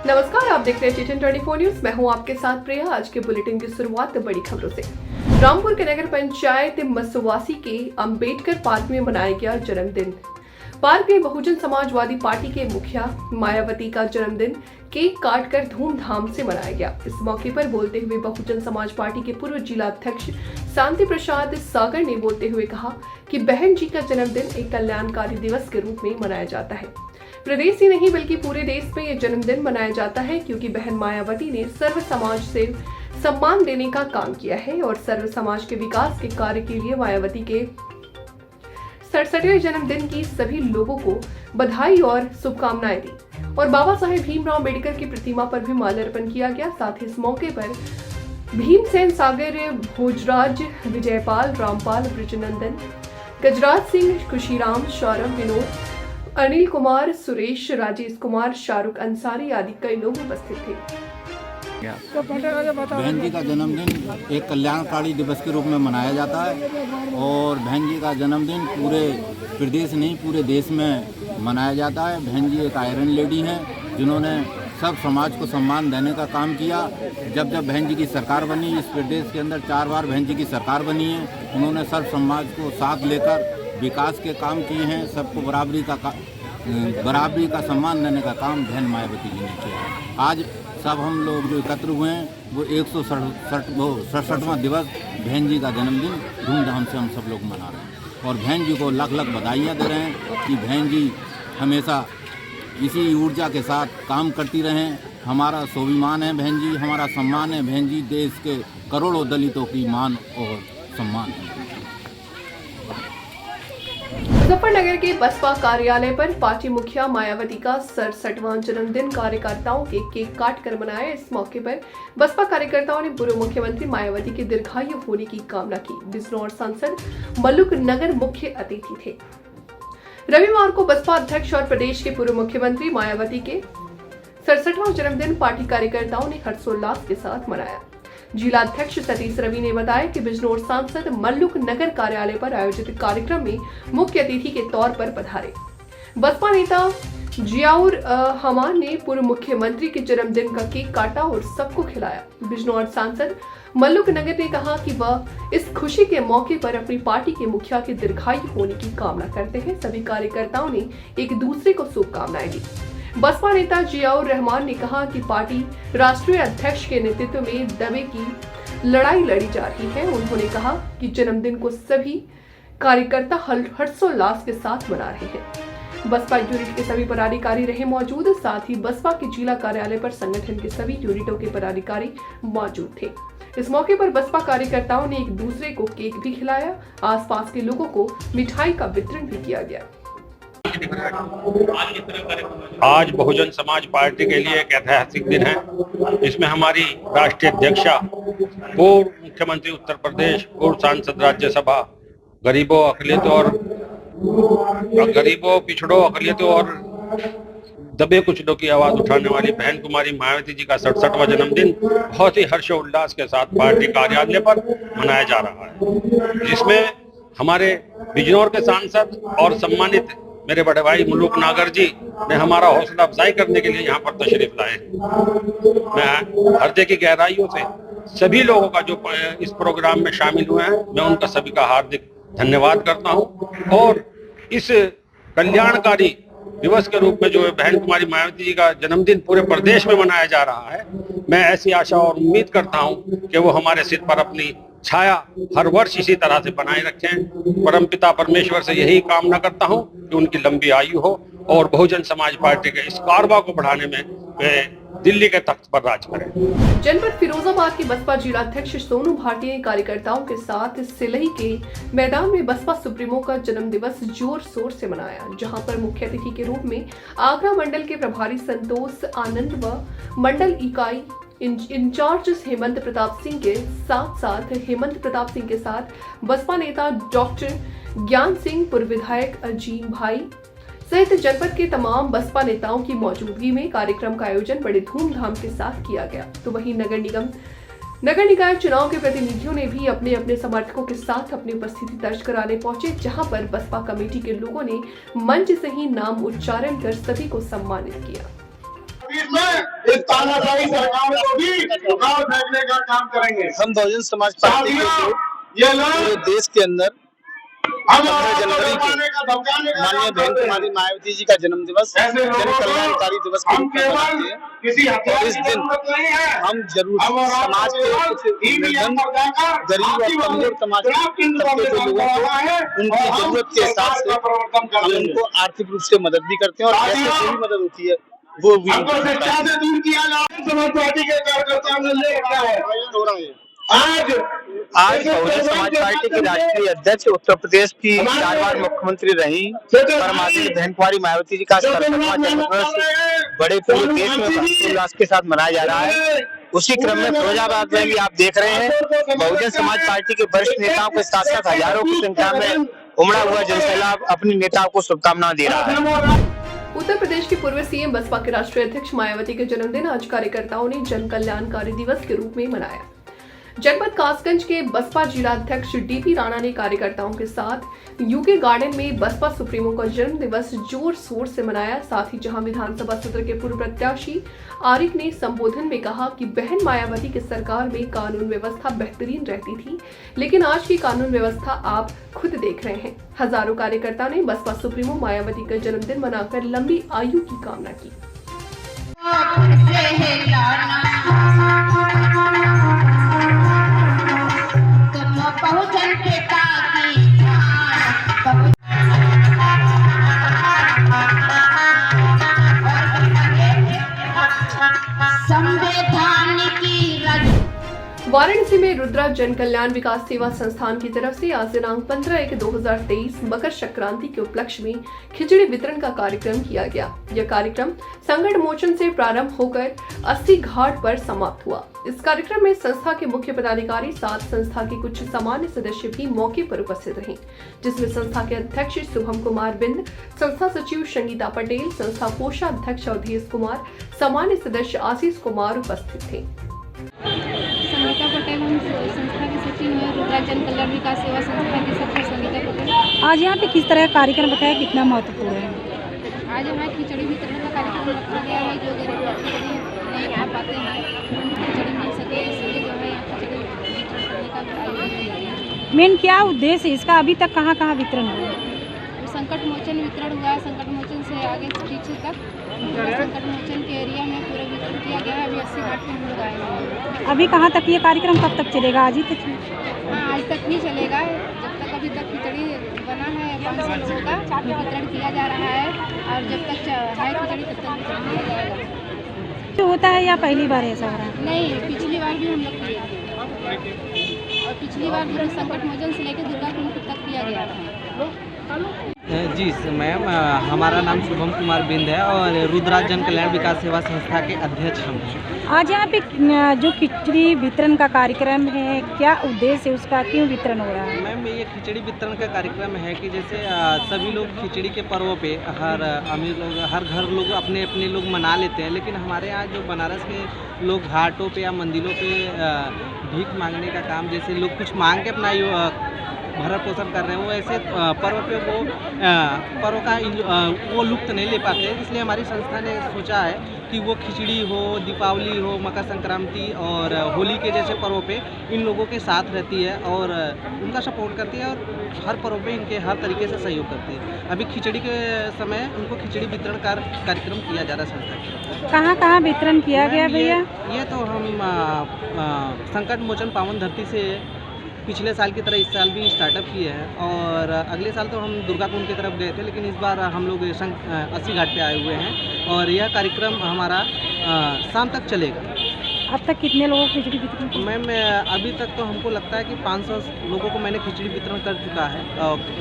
नमस्कार, आप देख रहे हैं टीटन 24 न्यूज। मैं हूं आपके साथ प्रिया। आज के बुलेटिन की शुरुआत बड़ी खबरों से। रामपुर के नगर पंचायत मसवासी के अंबेडकर पार्क में मनाया गया जन्मदिन। पार्क में बहुजन समाजवादी पार्टी के मुखिया मायावती का जन्मदिन केक काटकर धूमधाम से मनाया गया। इस मौके पर बोलते हुए बहुजन समाज पार्टी के पूर्व जिला अध्यक्ष शांति प्रसाद सागर ने बोलते हुए कहा कि बहन जी का जन्मदिन एक कल्याणकारी दिवस के रूप में मनाया जाता है। प्रदेश ही नहीं बल्कि पूरे देश में यह जन्मदिन मनाया जाता है, क्योंकि बहन मायावती ने सर्व समाज से सम्मान देने का काम किया है और सर्व समाज के विकास के कार्य के लिए मायावती के 67वें जन्मदिन की सभी लोगों को बधाई और शुभकामनाएं दी और बाबा साहेब भीमराव अम्बेडकर की प्रतिमा पर भी माल्यार्पण किया गया। साथ ही इस मौके पर भीमसेन सागर, भोजराज, विजयपाल, रामपाल, ब्रिजनंदन, गजराज सिंह, खुशीराम, सौरभ, विनोद, अनिल कुमार, सुरेश, राजेश कुमार, शाहरुख अंसारी आदि कई लोग उपस्थित थे। बहन जी का जन्मदिन एक कल्याणकारी दिवस के रूप में मनाया जाता है और बहन जी का जन्मदिन पूरे प्रदेश नहीं पूरे देश में मनाया जाता है। बहन जी एक आयरन लेडी हैं जिन्होंने सब समाज को सम्मान देने का काम किया। जब बहन जी की सरकार बनी, इस प्रदेश के अंदर 4 बार बहन जी की सरकार बनी है। उन्होंने सब समाज को साथ लेकर विकास के काम किए हैं। सबको बराबरी का सम्मान देने का काम बहन मायावती जी ने किया है। आज सब हम लोग जो एकत्र हुए हैं वो 167वां दिवस बहन जी का जन्मदिन धूमधाम से हम सब लोग मना रहे हैं और बहन जी को लाख लाख बधाइयाँ दे रहे हैं कि बहन जी हमेशा इसी ऊर्जा के साथ काम करती रहें। हमारा स्वाभिमान है बहन जी, हमारा सम्मान है बहन जी, देश के करोड़ों दलितों की मान और सम्मान है। मुजफ्फरनगर के बसपा कार्यालय पर पार्टी मुखिया मायावती का 67वां जन्मदिन कार्यकर्ताओं के केक काटकर मनाया। इस मौके पर बसपा कार्यकर्ताओं ने पूर्व मुख्यमंत्री मायावती के दीर्घायु होने की कामना की। बिजनौर सांसद मल्लुक नगर मुख्य अतिथि थे। रविवार को बसपा अध्यक्ष और प्रदेश के पूर्व मुख्यमंत्री मायावती के 67वां जन्मदिन पार्टी कार्यकर्ताओं ने हर्षोल्लास के साथ मनाया। जिला अध्यक्ष सतीश रवि ने बताया कि बिजनौर सांसद मल्लुक नगर कार्यालय पर आयोजित कार्यक्रम में मुख्य अतिथि के तौर पर पधारे। बसपा नेता जियाउर रहमान ने पूर्व मुख्यमंत्री के जन्मदिन का केक काटा और सबको खिलाया। बिजनौर सांसद मल्लुक नगर ने कहा कि वह इस खुशी के मौके पर अपनी पार्टी के मुखिया के दीर्घायु होने की कामना करते हैं। सभी कार्यकर्ताओं ने एक दूसरे को शुभकामनाएं दी। बसपा नेता जियाउर रहमान ने कहा कि पार्टी राष्ट्रीय अध्यक्ष के नेतृत्व में दबे की लड़ाई लड़ी जा रही है। उन्होंने कहा कि जन्मदिन को सभी कार्यकर्ता हर्षोल्लास के साथ मना रहे हैं। बसपा यूनिट के सभी पदाधिकारी रहे मौजूद। साथ ही बसपा के जिला कार्यालय पर संगठन के सभी यूनिटों के पदाधिकारी मौजूद थे। इस मौके पर बसपा कार्यकर्ताओं ने एक दूसरे को केक भी खिलाया। आसपास के लोगों को मिठाई का वितरण भी किया गया। आज बहुजन समाज पार्टी के लिए एक ऐतिहासिक दिन है। इसमें हमारी राष्ट्रीय अध्यक्षा, पूर्व मुख्यमंत्री उत्तर प्रदेश, पूर्व सांसद राज्यसभा, गरीबों पिछड़ों अकलियतों और दबे कुचलों की आवाज उठाने वाली बहन कुमारी मायावती जी का 67वां जन्मदिन बहुत ही हर्षोल्लास के साथ पार्टी कार्यालय पर मनाया जा रहा है, जिसमें हमारे बिजनौर के सांसद और सम्मानित मेरे बड़े भाई मल्लुक नागर जी ने हमारा हौसला अफजाई करने के लिए यहाँ पर तशरीफ लाए। मैं हृदय की गहराइयों से सभी लोगों का जो इस प्रोग्राम में शामिल हुए हैं, मैं उनका सभी का हार्दिक धन्यवाद करता हूँ। और इस कल्याणकारी दिवस के रूप में जो बहन कुमारी मायावती जी का जन्मदिन पूरे प्रदेश में मनाया जा रहा है, मैं ऐसी आशा और उम्मीद करता हूँ कि वो हमारे सिर पर अपनी छाया हर वर्ष इसी तरह से बनाए रखें। परमपिता परमेश्वर से यही कामना करता हूं कि उनकी लंबी आयु हो और बहुजन समाज पार्टी के इस कारवा को बढ़ाने में वे दिल्ली के तख्त पर राज करें। जनपद फिरोजाबाद के बसपा जिलाध्यक्ष सोनू भाटिया ने कार्यकर्ताओं के साथ सिलही के मैदान में बसपा सुप्रीमो का जन्म दिवस जोर शोर से मनाया, जहां पर मुख्य अतिथि के रूप में आगरा मंडल के प्रभारी संतोष आनंद व मंडल इकाई इंचार्ज हेमंत प्रताप सिंह के साथ बसपा नेता डॉक्टर ज्ञान सिंह, पूर्व विधायक अजीम भाई सहित जनपद के तमाम बसपा नेताओं की मौजूदगी में कार्यक्रम का आयोजन बड़े धूमधाम के साथ किया गया। तो वहीं नगर निकाय चुनाव के प्रतिनिधियों ने भी अपने अपने समर्थकों के साथ अपनी उपस्थिति दर्ज कराने पहुंचे, जहां पर बसपा कमेटी के लोगों ने मंच से ही नाम उच्चारण कर सभी को सम्मानित किया। इस तानाशाही सरकार को भी रुकावट फेंकने का काम करेंगे। हम बहुजन समाज पार्टी के लोग पूरे देश के अंदर 15 जनवरी को माननीय बहन कुमारी मायावती जी का जन्म दिवस, जन कल्याणकारी दिवस के रूप में मनाते हैं। और इस दिन हम जरूर समाज के निर्धन, गरीब और कमजोर समाज के जो लोगों को उनकी जरूरत के हिसाब से हम उनको आर्थिक रूप से मदद भी करते हैं और ऐसे जो भी मदद होती है वो भी शिक्षा से दूर किया समाज पार्टी के कार्यकर्ताओं ने ले रखा है। आज बहुजन समाज पार्टी की राष्ट्रीय अध्यक्ष, उत्तर प्रदेश की 4 बार मुख्यमंत्री रही परमादेवी बहन कुमारी मायावती जी का 67वां जन्मदिवस बड़े पूरे देश में हर्षोल्लास के साथ मनाया जा रहा है। उसी क्रम में फिरोजाबाद में भी आप देख रहे हैं बहुजन समाज पार्टी के वरिष्ठ नेताओं के साथ साथ हजारों की संख्या में उमड़ा हुआ जनसैलाब अपने नेताओं को शुभकामनाएं दे रहा है। उत्तर प्रदेश के पूर्व सीएम बसपा के राष्ट्रीय अध्यक्ष मायावती के जन्मदिन आज कार्यकर्ताओं ने जन कल्याणकारी दिवस के रूप में मनाया। जनपद कासगंज के बसपा जिलाध्यक्ष डीपी राणा ने कार्यकर्ताओं के साथ यूके गार्डन में बसपा सुप्रीमो का जन्म दिवस जोर शोर से मनाया। साथ ही जहां विधानसभा सत्र के पूर्व प्रत्याशी आरिफ ने संबोधन में कहा कि बहन मायावती की सरकार में कानून व्यवस्था बेहतरीन रहती थी, लेकिन आज की कानून व्यवस्था आप खुद देख रहे हैं। हजारों कार्यकर्ता ने बसपा सुप्रीमो मायावती का जन्मदिन मनाकर लंबी आयु की कामना की। वाराणसी में रुद्रा जन कल्याण विकास सेवा संस्थान की तरफ से आज दिनांक 15/1/2023 मकर संक्रांति के उपलक्ष्य में खिचड़ी वितरण का कार्यक्रम किया गया। यह कार्यक्रम संकट मोचन से प्रारंभ होकर 80 घाट पर समाप्त हुआ। इस कार्यक्रम में संस्था के मुख्य पदाधिकारी साथ संस्था के कुछ सामान्य सदस्य भी मौके पर उपस्थित रहे, जिसमें संस्था के अध्यक्ष शुभम कुमार बिंद, संस्था सचिव संगीता पटेल, संस्था कोषाध्यक्ष अवधेश कुमार, सामान्य सदस्य आशीष कुमार उपस्थित थे। संगीता पटेल, हम संस्था के सचिव हैं, रुद्रा जन कल्याण विकास सेवा संस्था की सचिव संगीता पटेल। आज यहाँ पे किस तरह का कार्यक्रम बताया, कितना महत्वपूर्ण है? आज हमारा खिचड़ी वितरण का कार्यक्रम रखा गया है। जो गरीब नहीं आ पाते हैं खिचड़ी मिल सके, इसलिए जो है यहाँ खिचड़ी वितरण करने का आयोजन किया गया। मेन क्या उद्देश्य है इसका? अभी तक कहाँ कहाँ वितरण हुआ? संकट मोचन वितरण हुआ, संकट मोचन से आगे पीछे तक संकट मोचन के एरिया में पूरा वितरण किया गया है। अभी 80 घाट पे हम लोग आए हैं। अभी कहाँ तक ये कार्यक्रम कब तक चलेगा? आज ही तक? हाँ, आज तक ही चलेगा। जब तक अभी तक खिचड़ी बना है 500 लोगों का वितरण किया जा रहा है, और जब तक है खिचड़ी तब तक वितरण किया जाएगा। जो होता है या पहली बार ऐसा हो रहा है? नहीं, पिछली बार भी हम लोग किया, और पिछली बार भी संकट मोचन से लेकर दुर्गा कुंड तक किया गया था। जी मैम, हमारा नाम शुभम कुमार बिंद है और रुद्रा जन कल्याण विकास सेवा संस्था के अध्यक्ष हम हैं। आज यहाँ पे जो खिचड़ी वितरण का कार्यक्रम है, क्या उद्देश्य है उसका, क्यों वितरण हो रहा है? मैम, ये खिचड़ी वितरण का कार्यक्रम है कि जैसे सभी लोग खिचड़ी के पर्व पे हर अमीर लोग, हर घर लोग अपने अपने लोग मना लेते हैं, लेकिन हमारे यहाँ जो बनारस के लोग घाटों पे या मंदिरों पे भीख मांगने का काम, जैसे लोग कुछ मांग के अपना भरण पोषण कर रहे हैं, वो ऐसे पर्व पे वो पर्व का वो लुत्फ नहीं ले पाते हैं। इसलिए हमारी संस्था ने सोचा है कि वो खिचड़ी हो, दीपावली हो, मकर संक्रांति और होली के जैसे पर्वों पे इन लोगों के साथ रहती है और उनका सपोर्ट करती है और हर पर्व पे इनके हर तरीके से सहयोग करती है। अभी खिचड़ी के समय उनको खिचड़ी वितरण कार्यक्रम किया जा रहा है संस्था। कहाँ कहाँ वितरण किया गया भैया? ये तो हम संकट मोचन पावन धरती से पिछले साल की तरह इस साल भी स्टार्टअप किए हैं और अगले साल तो हम दुर्गा कुंड की तरफ गए थे, लेकिन इस बार हम लोग अस्सी घाट पे आए हुए हैं और यह कार्यक्रम हमारा शाम तक चलेगा। अब तक कितने लोगों को खिचड़ी वितरण की? मैम अभी तक तो हमको लगता है कि 500 लोगों को मैंने खिचड़ी वितरण कर चुका है,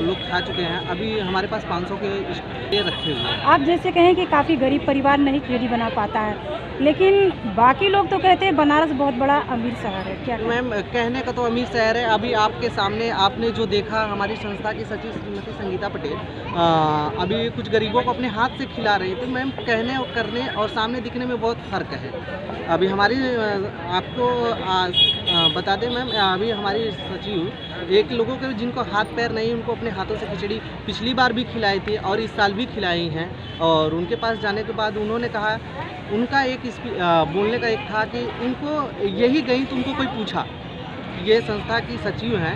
लोग खा चुके हैं। अभी हमारे पास 500 के स्टे रखे हुए हैं। आप जैसे कहें कि काफ़ी गरीब परिवार नहीं खिचड़ी बना पाता है, लेकिन बाकी लोग तो कहते हैं बनारस बहुत बड़ा अमीर शहर है, क्या? मैम कहने का तो अमीर शहर है। अभी आपके सामने आपने जो देखा, हमारी संस्था की सचिव श्रीमती संगीता पटेल अभी कुछ गरीबों को अपने हाथ से खिला रही थी। मैम कहने और करने और सामने दिखने में बहुत फ़र्क है। अभी हमारी आपको बता दें मैम, अभी हमारी सचिव एक लोगों के जिनको हाथ पैर नहीं, उनको अपने हाथों से खिचड़ी पिछली बार भी खिलाई थी और इस साल भी खिलाई हैं। और उनके पास जाने के बाद उन्होंने कहा, उनका एक बोलने का एक था कि उनको यही गई तो उनको कोई पूछा, ये संस्था की सचिव हैं,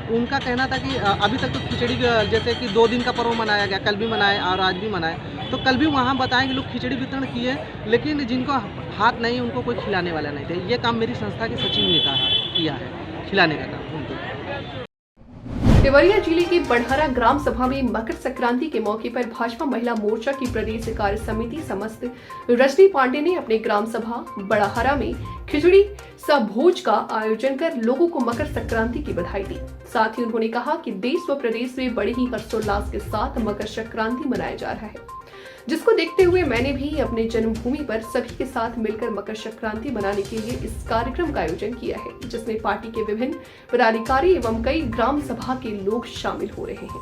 उनका कहना था कि अभी तक तो खिचड़ी जैसे कि 2 दिन का पर्व मनाया गया, कल भी मनाए और आज भी मनाए, तो कल भी वहाँ बताएं कि लोग खिचड़ी वितरण किए, लेकिन जिनको हाथ नहीं उनको कोई खिलाने वाला नहीं थे। ये काम मेरी संस्था के सचिव ने किया है, खिलाने का काम उनको। देवरिया जिले के बढ़हरा ग्राम सभा में मकर संक्रांति के मौके पर भाजपा महिला मोर्चा की प्रदेश कार्य समिति समस्त रजनी पांडे ने अपने ग्राम सभा बढ़हरा में खिचड़ी सा भोज का आयोजन कर लोगों को मकर संक्रांति की बधाई दी। साथ ही उन्होंने कहा कि देश व प्रदेश में बड़े ही हर्षोल्लास के साथ मकर संक्रांति मनाया जा रहा है, जिसको देखते हुए मैंने भी अपने जन्मभूमि पर सभी के साथ मिलकर मकर संक्रांति मनाने के लिए इस कार्यक्रम का आयोजन किया है, जिसमें पार्टी के विभिन्न पदाधिकारी एवं कई ग्राम सभा के लोग शामिल हो रहे हैं।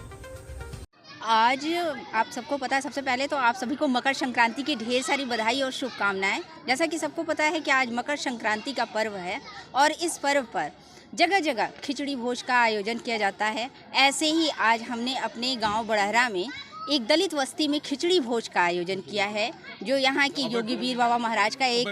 आज आप सबको पता है, सबसे पहले तो आप सभी को मकर संक्रांति की ढेर सारी बधाई और शुभकामनाएं। जैसा कि सबको पता है कि आज मकर संक्रांति का पर्व है और इस पर्व पर जगह जगह खिचड़ी भोज का आयोजन किया जाता है। ऐसे ही आज हमने अपने गांव बढ़हरा में एक दलित बस्ती में खिचड़ी भोज का आयोजन किया है, जो यहाँ की योगी वीर बाबा महाराज का एक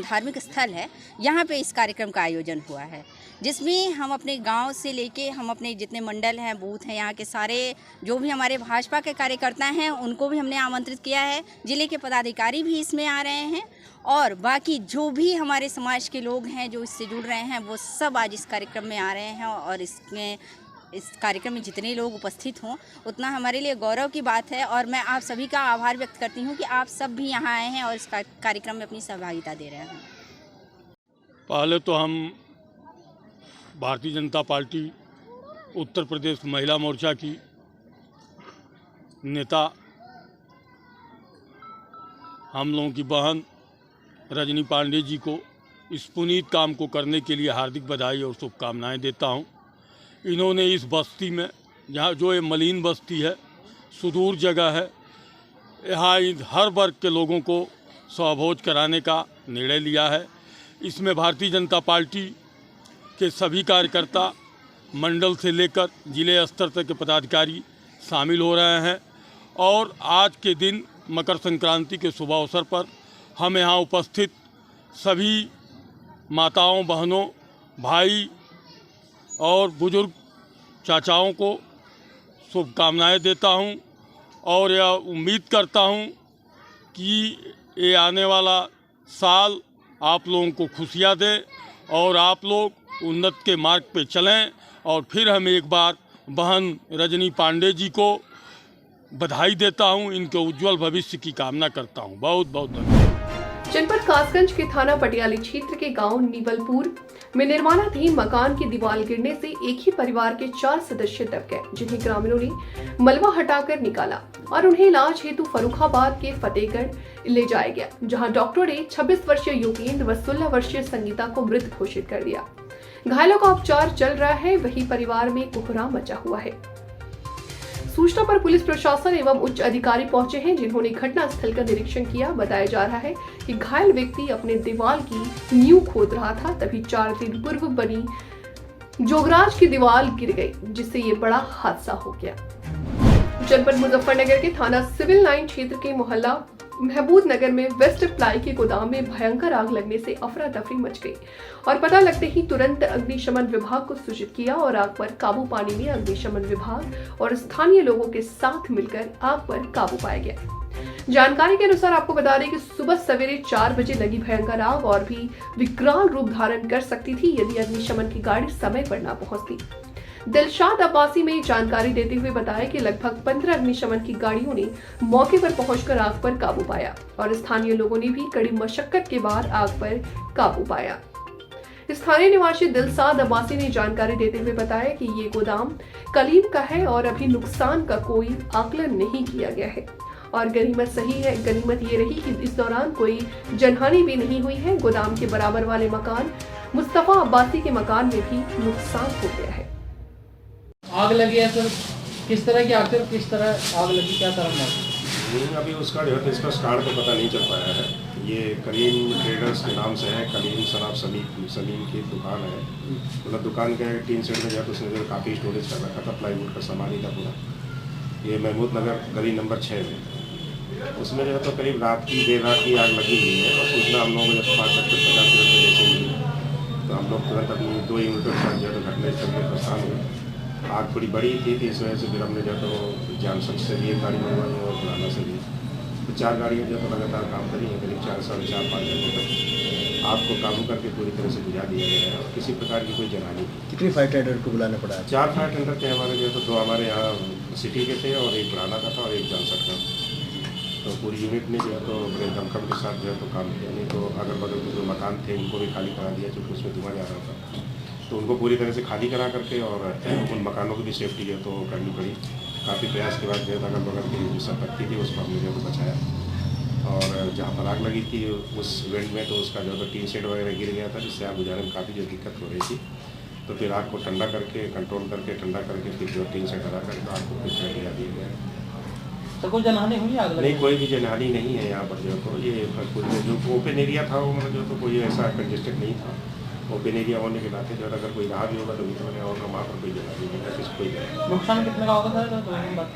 धार्मिक स्थल है। यहाँ पे इस कार्यक्रम का आयोजन हुआ है, जिसमें हम अपने गांव से लेके हम अपने जितने मंडल हैं, बूथ हैं, यहाँ के सारे जो भी हमारे भाजपा के कार्यकर्ता हैं उनको भी हमने आमंत्रित किया है। जिले के पदाधिकारी भी इसमें आ रहे हैं और बाकी जो भी हमारे समाज के लोग हैं जो इससे जुड़ रहे हैं, वो सब आज इस कार्यक्रम में आ रहे हैं। और इस कार्यक्रम में जितने लोग उपस्थित हों उतना हमारे लिए गौरव की बात है और मैं आप सभी का आभार व्यक्त करती हूं कि आप सब भी यहां आए हैं और इस कार्यक्रम में अपनी सहभागिता दे रहे हैं। पहले तो हम भारतीय जनता पार्टी उत्तर प्रदेश महिला मोर्चा की नेता हम लोगों की बहन रजनी पांडे जी को इस पुनीत काम को करने के लिए हार्दिक बधाई और शुभकामनाएं देता हूं। इन्होंने इस बस्ती में, जहाँ जो ये मलिन बस्ती है, सुदूर जगह है, यहाँ हर वर्ग के लोगों को स्वभोज कराने का निर्णय लिया है। इसमें भारतीय जनता पार्टी के सभी कार्यकर्ता मंडल से लेकर जिले स्तर तक के पदाधिकारी शामिल हो रहे हैं और आज के दिन मकर संक्रांति के शुभ अवसर पर हम यहाँ उपस्थित सभी माताओं, बहनों, भाई और बुजुर्ग चाचाओं को शुभकामनाएं देता हूं और यह उम्मीद करता हूं कि ये आने वाला साल आप लोगों को खुशियां दे और आप लोग उन्नति के मार्ग पे चलें। और फिर हम एक बार बहन रजनी पांडे जी को बधाई देता हूं, इनके उज्जवल भविष्य की कामना करता हूं। बहुत बहुत धन्यवाद। जनपद कासगंज के थाना पटियाली क्षेत्र के गांव नीवलपुर में निर्माणाधीन मकान की दीवार गिरने से एक ही परिवार के 4 सदस्य दब गए, जिन्हें ग्रामीणों ने मलबा हटाकर निकाला और उन्हें इलाज हेतु फर्रुखाबाद के फतेहगढ़ ले जाया गया, जहां डॉक्टरों ने 26 वर्षीय योगेंद्र व 16 वर्षीय संगीता को मृत घोषित कर दिया। घायलों का उपचार चल रहा है, वहीं परिवार में कोहराम मचा हुआ है। सूचना पर पुलिस प्रशासन एवं उच्च अधिकारी पहुंचे हैं, जिन्होंने घटनास्थल का निरीक्षण किया। बताया जा रहा है कि घायल व्यक्ति अपने दीवार की नींव खोद रहा था, तभी 4 दिन पूर्व बनी जोगराज की दीवार गिर गई, जिससे ये बड़ा हादसा हो गया। जनपद मुजफ्फरनगर के थाना सिविल लाइन क्षेत्र के मोहल्ला महबूब नगर में वेस्ट प्लाई के गोदाम में भयंकर आग लगने से अफरा तफरी मच गई और पता लगते ही तुरंत अग्निशमन विभाग को सूचित किया और आग पर काबू पाने में अग्निशमन विभाग और स्थानीय लोगों के साथ मिलकर आग पर काबू पाया गया। जानकारी के अनुसार आपको बता दें कि सुबह सवेरे 4 बजे लगी भयंकर आग और भी विकराल रूप धारण कर सकती थी यदि अग्निशमन की गाड़ी समय पर न पहुंचती। दिलशाद अब्बासी में जानकारी देते हुए बताया कि लगभग 15 अग्निशमन की गाड़ियों ने मौके पर पहुंचकर आग पर काबू पाया और स्थानीय लोगों ने भी कड़ी मशक्कत के बाद आग पर काबू पाया। स्थानीय निवासी दिलशाद अब्बासी ने जानकारी देते हुए बताया कि ये गोदाम कलीम का है और अभी नुकसान का कोई आकलन नहीं किया गया है और गनीमत ये रही कि इस दौरान कोई जनहानि भी नहीं हुई है। गोदाम के बराबर वाले मकान मुस्तफा अब्बासी के मकान में भी नुकसान हो गया है। आग लगी है सर, किस तरह की आग, किस तरह आग लगी, क्या कारण है? अभी उसका जो है इसका स्टार्ट तो पता नहीं चल पाया है। ये कलीम ट्रेडर्स के नाम से है, कलीम सराब सलीम की दुकान है। मतलब दुकान के टीन सेट में जो है तो उसने जो काफ़ी स्टोरेज कर रखा था, प्लाईवुड का सामान ही था पूरा। ये महमूद नगर गली नंबर 6 में उसमें जो है तो करीब देर रात की आग लगी हुई है और सूचना हम लोगों को जब 5:50 मिनट में जैसे मिली तो हम लोग तुरंत अपनी 2 यूनिटों के साथ जो है तो घटनास्थल में परेशान हुए। आग थोड़ी बड़ी थी तो इस वजह से फिर हमने जो है तो जानसंग से भी एक गाड़ी मंगवाई और पुराना से भी तो 4 गाड़ियाँ जो है तो लगातार काम करी हैं। करीब 4 साढ़े 4-5 घंटे तक आग को काबू करके पूरी तरह से बुझा दिया गया है और किसी प्रकार की कोई जलानी नहीं। कितनी फायर टेंडर को बुलाना पड़ा? 4 फायर टेंडर थे हमारे जो है तो 2 हमारे यहाँ सिटी के थे और एक पुराना का था और एक जानसंग का। तो पूरी यूनिट ने जो है तो बड़े दमखम के साथ जो है तो काम किया। नहीं तो अगल बगल के जो मकान थे उनको भी खाली करा दिया क्योंकि उसमें धुआं जा रहा था। तो उनको पूरी तरह से खाली करा करके और उन मकानों की भी सेफ्टी जो है तो करनी पड़ी। काफ़ी प्रयास के बाद जो है अगल बगल की जो संपत्ति थी उसको हमने जो है तो बचाया और जहाँ पर आग लगी थी उस इवेंट में तो उसका जो है टीन शेड वगैरह गिर गया था जिससे आग बुझाने में काफ़ी जो दिक्कत हो रही थी। तो फिर आग को ठंडा करके कंट्रोल करके ठंडा करके फिर जो टीन शेड हटा करके आग को फिर गिरा दिया गया। तो कोई जनहानि हुई आग नहीं, कोई भी जनहानि नहीं है यहाँ पर जो तो ये पूरे जो ओपन एरिया था वो मतलब जो तो कोई ऐसा कंजेस्टेड नहीं था। ओपन एरिया होने के नाते जो अगर कोई रहा भी होगा तो भी और वहाँ पर कोई जगह नहीं है किसी कोई जगह। नुकसान कितने का होगा सर?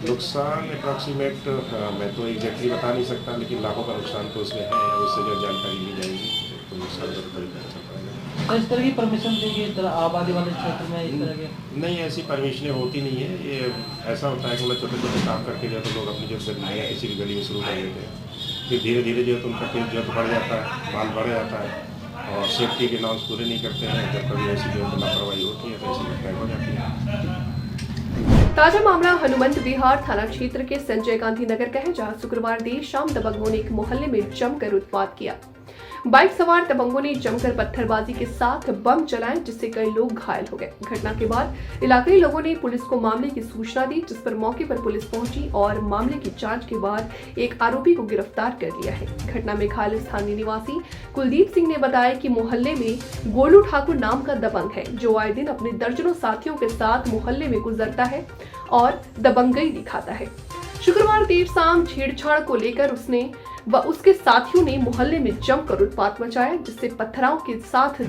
नुकसान अप्रॉक्सीमेट मैं तो एग्जैक्टली बता नहीं सकता लेकिन लाखों का नुकसान तो उसमें है। उससे जो जानकारी ली जाएगी तो नुकसान तो बड़ी पता चल पाएगा। तो इस तरह की परमिशन देगी इस तरह आबादी वाले क्षेत्र में इस तरह के? नहीं, ऐसी परमिशनें होती नहीं है। ये ऐसा होता है कि मतलब छोटे छोटे काम करके जो तो लोग अपनी जो नया किसी भी गली में शुरू कर देते हैं फिर धीरे धीरे जो है तो उनका पेज जो बढ़ जाता है, माल बढ़ जाता है और सेफ्टी के नॉर्म्स पूरे नहीं करते हैं। जब कभी ऐसी जो लापरवाही होती है तो ऐसी घटनाएं हो जाती है। ताजा मामला हनुमंत विहार थाना क्षेत्र के संजय गांधी नगर का है, जहां शुक्रवार देर शाम दबंगों ने एक मोहल्ले में जमकर उत्पात किया। बाइक सवार दबंगों ने जमकर पत्थरबाजी के साथ बम चलाए जिससे कई लोग घायल हो गए। घटना के बाद इलाकई लोगों ने पुलिस को मामले की सूचना दी जिस पर मौके पर पुलिस पहुंची और मामले की जांच के बाद एक आरोपी को गिरफ्तार कर लिया है। घटना में घायल स्थानीय निवासी कुलदीप सिंह ने बताया कि मोहल्ले में गोलू ठाकुर नाम का दबंग है जो आए दिन अपने दर्जनों साथियों के साथ मोहल्ले में गुजरता है और दबंगई दिखाता है। शुक्रवार देर शाम छेड़छाड़ को लेकर उसने व उसके साथियों ने मोहल्ले में जमकर उत्पात मचाया जिससे पत्थराव के साथ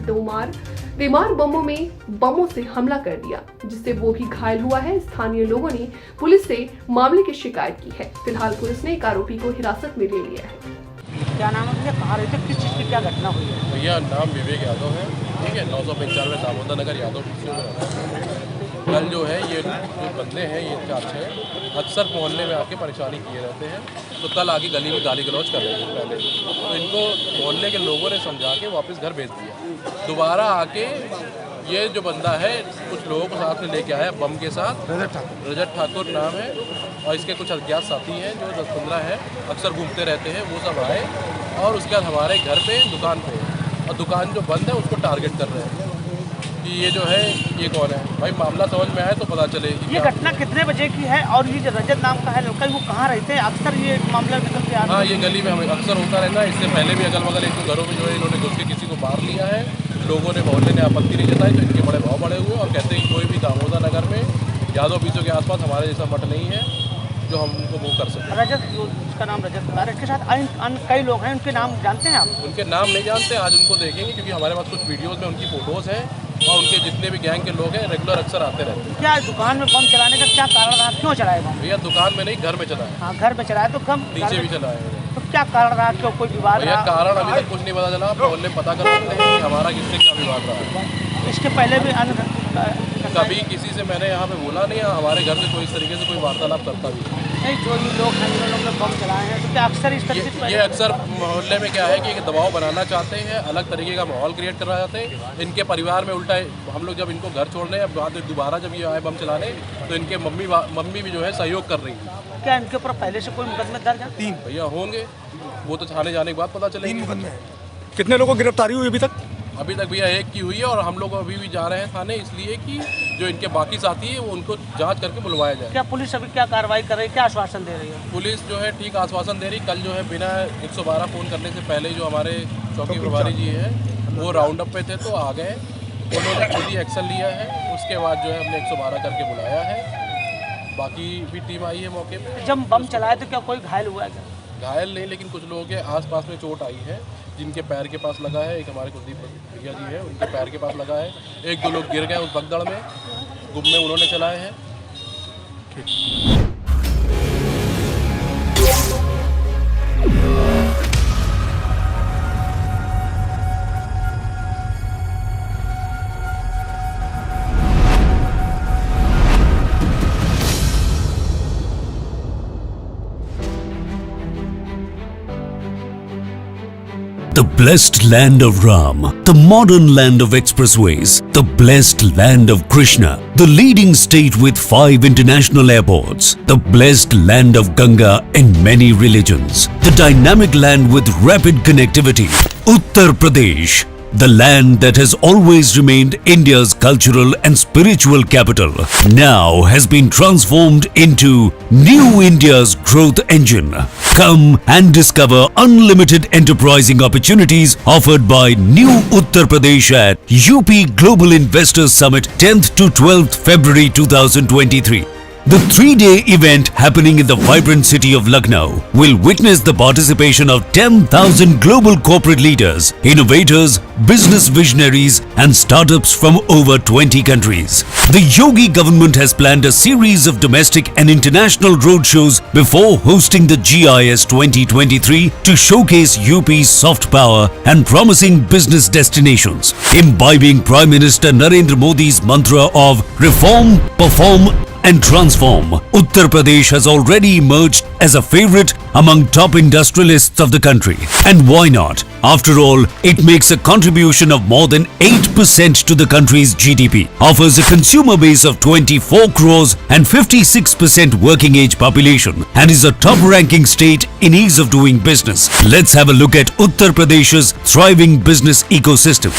दीमार बमों से हमला कर दिया जिससे वो भी घायल हुआ है। स्थानीय लोगों ने पुलिस से मामले की शिकायत की है। फिलहाल पुलिस ने एक आरोपी को हिरासत में ले लिया है। क्या नाम है भैया, कहाँ रहते, किस चीज़ की क्या घटना हुई है? भैया नाम विवेक यादव है, ठीक है, 995 दामोदर नगर यादव। कल जो है ये जो बंदे हैं ये 4-6 अक्सर मोहल्ले में आके परेशानी किए रहते हैं। तो कल आके गली में गाली गलौज कर रहे थे पहले, तो इनको मोहल्ले के लोगों ने समझा के वापस घर भेज दिया। दोबारा आके ये जो बंदा है कुछ लोगों को साथ में लेके आया बम के साथ, रजत ठाकुर नाम है और इसके कुछ अज्ञात साथी हैं जो 10-15 हैं, अक्सर घूमते रहते हैं। वो सब आए और उसके बाद हमारे घर पे दुकान पे और दुकान जो बंद है उसको टारगेट कर रहे हैं कि ये जो है ये कौन है। भाई मामला समझ में आए तो पता चले। ये घटना कितने बजे की है और ये जो रजत नाम का है लड़का वो कहाँ रहते हैं? अक्सर ये मामला निकल के आता है। हाँ, ये गली में हमें अक्सर होता रहना है। इससे पहले भी अगल बगल 1-2 घरों में जो है इन्होंने घुस के किसी को मार लिया है। लोगों ने मोहल्ले ने आपत्ति नहीं जताई तो इनके बड़े भाव बढ़े हुए और कहते हैं कि कोई भी दामोदर नगर में यादव बीचों के आसपास हमारे जैसा मठ नहीं है जो हम उनको वो कर सकें। रजत, उसका नाम रजत बता रहे, इसके साथ कई लोग हैं, उनके नाम जानते हैं आप? उनके नाम नहीं जानते, आज उनको देखेंगे क्योंकि हमारे पास कुछ वीडियोज़ में उनकी फ़ोटोज़ हैं और उनके जितने भी गैंग के लोग हैं रेगुलर अक्सर आते रहते हैं। क्या दुकान में बम चलाने का क्या कारण रहा, क्यों चलाए बम? भैया दुकान में नहीं, घर में चलाए। हाँ, घर में चलाए तो कम नीचे भी चलाए। तो क्या कारण रहा, क्यों कोई विवाद? भैया कारण अभी तक कुछ नहीं पता चला, मोहल्ले में पता कर सकते हैं कि हमारा किससे क्या विवाद रहा है। इसके पहले भी कभी किसी से मैंने यहाँ पे बोला नहीं, हमारे घर से कोई इस तरीके से कोई वार्तालाप करता भी है। नहीं, जो ये लोग हैं जिन्होंने लोग बम चलाए हैं, तो क्या अक्सर इस तरीके से ये अक्सर मोहल्ले में क्या है कि एक दबाव बनाना चाहते हैं, अलग तरीके का माहौल क्रिएट करना चाहते हैं। इनके परिवार में उल्टा हम लोग जब इनको घर छोड़ने या बाद में दोबारा जब ये आए बम चलाने, तो इनके मम्मी भी जो है सहयोग कर रही है। क्या इनके ऊपर पहले से कोई मुकदमे दर्ज है? 3 भैया होंगे, वो तो थाने जाने के बाद पता चलेगा। कितने लोगों की गिरफ्तारी हुई अभी तक? अभी तक भैया 1 की हुई है और हम लोग अभी भी जा रहे हैं थाने, इसलिए कि जो इनके बाकी साथी है वो उनको जांच करके बुलवाया जाए। क्या पुलिस अभी क्या कार्रवाई कर रही है, क्या आश्वासन दे रही है? पुलिस जो है ठीक आश्वासन दे रही। कल जो है बिना 112 फ़ोन करने से पहले जो हमारे चौकी प्रभारी जी हैं वो राउंड अप पे थे, तो आ गए, उन्होंने खुद ही एक्शन लिया है। उसके बाद जो है हमने 112 करके बुलाया है, बाकी भी टीम आई है मौके पे। जब बम चलाए तो क्या कोई घायल हुआ है क्या? घायल नहीं, लेकिन कुछ लोगों के आसपास में चोट आई है, जिनके पैर के पास लगा है। एक हमारे कुलदीप भैया जी है, उनके पैर के पास लगा है। 1-2 लोग गिर गए उस भगदड़ में, गुम्मे उन्होंने चलाए हैं। The blessed land of Ram, the modern land of expressways, the blessed land of Krishna, the leading state with 5 international airports, the blessed land of Ganga and many religions, the dynamic land with rapid connectivity, Uttar Pradesh, the land that has always remained India's cultural and spiritual capital, now has been transformed into New India's growth engine. Come and discover unlimited enterprising opportunities offered by New Uttar Pradesh at UP Global Investors Summit 10th to 12th February 2023. The 3-day event happening in the vibrant city of Lucknow will witness the participation of 10,000 global corporate leaders, innovators, business visionaries and startups from over 20 countries. The Yogi government has planned a series of domestic and international roadshows before hosting the GIS 2023 to showcase UP's soft power and promising business destinations, imbibing Prime Minister Narendra Modi's mantra of reform, perform and transform. Uttar Pradesh has already emerged as a favorite among top industrialists of the country. And why not? After all, it makes a contribution of more than 8% to the country's GDP, offers a consumer base of 24 crores and 56% working age population, and is a top-ranking state in ease of doing business. Let's have a look at Uttar Pradesh's thriving business ecosystem.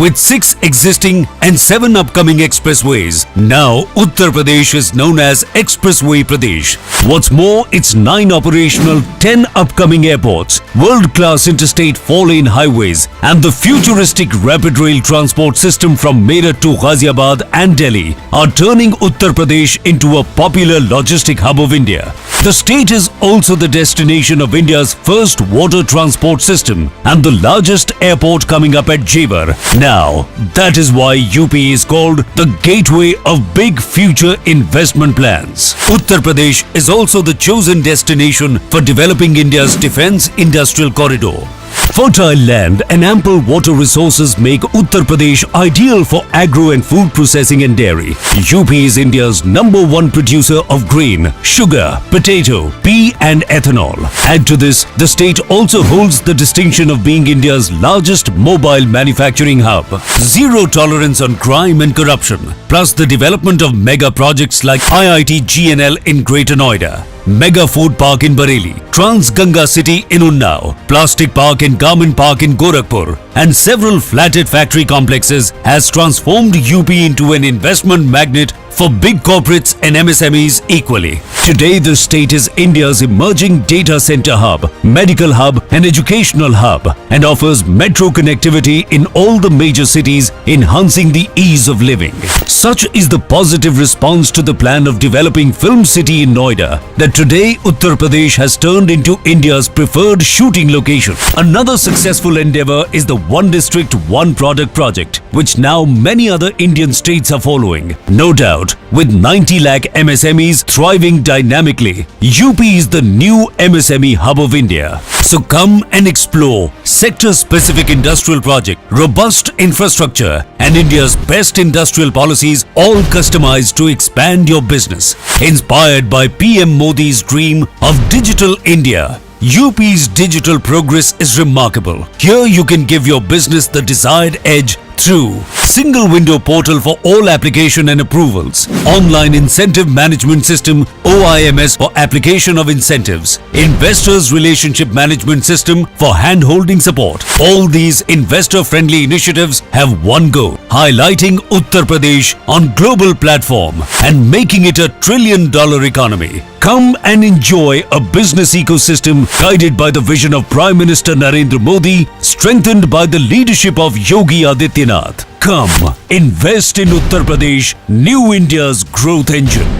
With 6 existing and 7 upcoming expressways, now Uttar Pradesh is known as Expressway Pradesh. What's more, it's 9 operational, 10 upcoming airports, world-class interstate 4-lane highways, and the futuristic rapid rail transport system from Meerut to Ghaziabad and Delhi are turning Uttar Pradesh into a popular logistic hub of India. The state is also the destination of India's first water transport system and the largest airport coming up at Jewar. Now, that is why UP is called the gateway of big future investment plans. Uttar Pradesh is also the chosen destination for developing India's defense industrial corridor. Fertile land and ample water resources make Uttar Pradesh ideal for agro and food processing and dairy. UP is India's #1 producer of grain, sugar, potato, pea and ethanol. Add to this, the state also holds the distinction of being India's largest mobile manufacturing hub. Zero tolerance on crime and corruption. Plus the development of mega projects like IIT GNL in Greater Noida, Mega Food Park in Bareilly, Trans Ganga City in Unnao, Plastic Park and Garment Park in Gorakhpur, and several flatted factory complexes has transformed UP into an investment magnet for big corporates and MSMEs equally. Today, the state is India's emerging data center hub, medical hub and educational hub, and offers metro connectivity in all the major cities, enhancing the ease of living. Such is the positive response to the plan of developing Film City in Noida that today Uttar Pradesh has turned into India's preferred shooting location. Another successful endeavor is the One District, One Product project, which now many other Indian states are following. No doubt, out with 90 lakh MSMEs thriving dynamically. UP is the new MSME hub of India. So come and explore sector-specific industrial project, robust infrastructure and India's best industrial policies, all customized to expand your business. Inspired by PM Modi's dream of Digital India. UP's digital progress is remarkable. Here you can give your business the desired edge through single window portal for all application and approvals, online incentive management system OIMS for application of incentives, investors relationship management system for hand-holding support. All these investor-friendly initiatives have one goal: highlighting Uttar Pradesh on global platform and making it a $1 trillion economy. Come and enjoy a business ecosystem guided by the vision of Prime Minister Narendra Modi, strengthened by the leadership of Yogi Adityanath. Come, invest in Uttar Pradesh, New India's growth engine.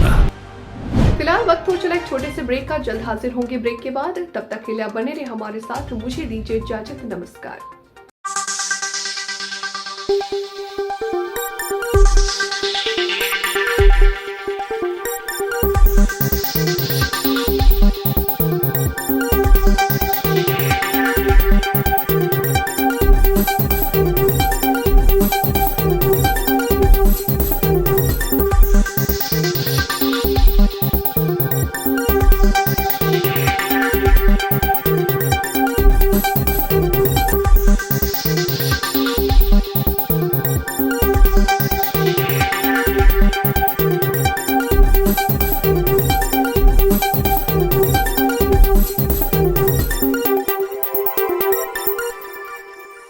फिलहाल वक्त हो चला एक छोटे से break का। जल्द हाजिर होंगे ब्रेक के बाद। तब तक के लिए आप बने रहे हमारे साथ। मुझे दीजिए इजाजत। नमस्कार।